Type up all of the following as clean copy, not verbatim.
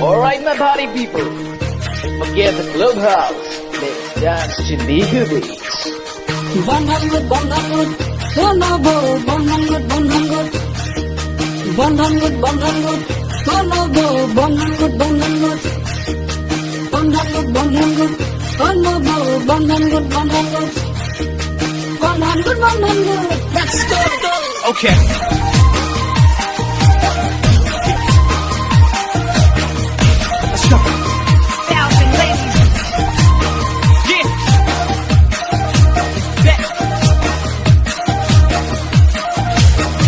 Alright, my party people, forget the clubhouse. Let's dance to the beats. Bondhan good, oh no go. Bondhan good, Bondhan good, Bondhan good, Bondhan good, oh no go. Bondhan good, Bondhan good, Bondhan good, Bondhan good, oh no go. Bondhan good, Bondhan good, Bondhan good, Bondhan good. Let's go. Okay.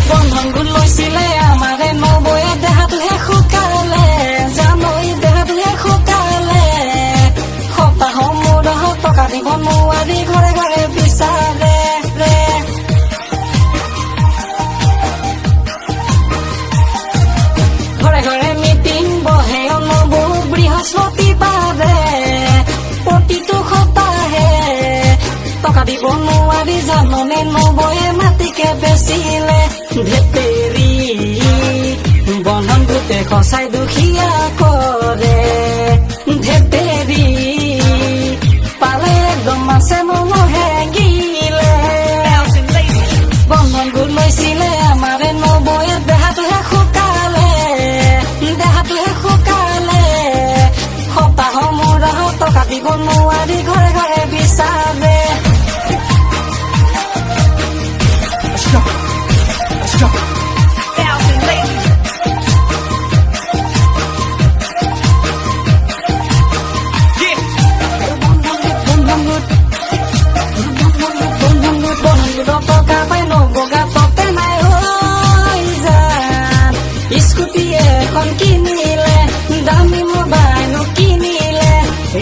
Bondhan good loisila amare noboye dehatuhe khukale janoi dehatuhe khukale khota homura hotoka di bonuari ঘরে ঘরে বিচারে রে ঘরে ঘরে meeting বহে অনুবু বৃহস্পতিবারে প্ৰতিটো খতাহে টকা দিব নোৱাৰি জাননে নবয়ে মাটিকে বেচিলে ধেতেৰি বন্ধন গোটে খচাই দুখীয়া কৰে ধেতেৰি পালে একদম আছে মনহে গিলে বন্ধন গোট লৈছিলে আমাৰে নবয়ে দেহাটোহে শুকালে সপ্তাহ মূৰা টকা দিব নোৱাৰি ঘৰে ঘৰে বিচাৰে টকা পাই নবগা টকা নাই হৈ যান স্কুটি এখন কিনিলে দামী মোবাইল কিনিলে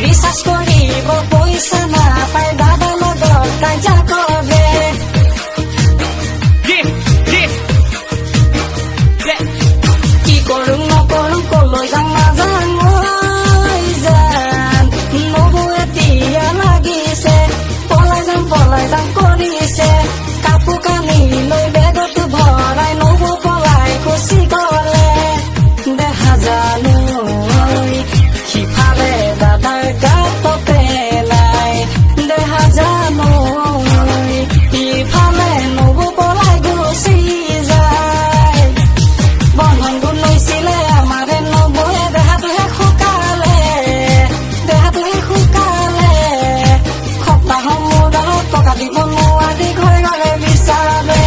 ৰিচাৰ্জ কৰিব পইচা নাপাই দাদা লগত কাজিয়া কৰে কি কৰোঁ নকৰোঁ কলৈ যাম নাজানো হৈ যান নবৌ এতিয়া লাগিছে পলাই যাম কৰিছে কাপোৰ কানি লৈ বেগত ভৰাই নবৌ পলাই খুচি গলে দেখা জানো সিফালে দাদাৰ গাততে নাই দেখা জানো সিফালে নবৌ পলাই গুচি যায় বন্ধন গোট লৈছিলে আমাৰে নবৌয়ে দেহাটোহে শুকালে সপ্তাহ মূৰত টকা দিব নোৱাৰি ঘৰে ঘৰে বিচাৰে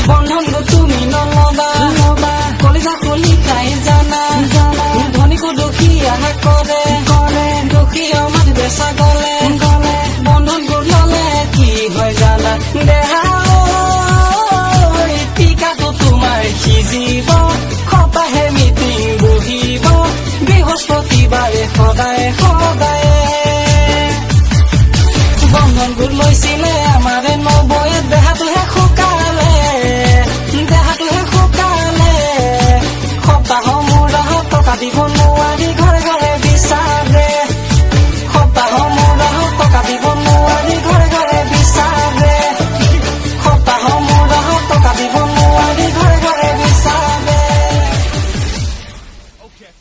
বন্ধন গোট তুমি নলবা কলিজা কলি খাই জানা ধনীকো দুখীয়াহে কৰে দুখীয়া মাত বেচা গলে বন্ধন গোট ললে কি হয় জানা দেহা টিকাটো তোমাৰ সিজিব সপ্তাহে মিটিং বহিব বৃহস্পতিবাৰে সদায় বন্ধন গোট লৈছিলে আমাৰে নবৌয়ে দেহাটোহে শুকালে সপ্তাহ মূৰা টকা দিব নোৱাৰি ঘৰে ঘৰে বিচাৰে সপ্তাহ মূৰা টকা দিব নোৱাৰি ঘৰে ঘৰে বিচাৰে সপ্তাহ মূৰা টকা দিব নোৱাৰি ঘৰে ঘৰে বিচাৰে Okay.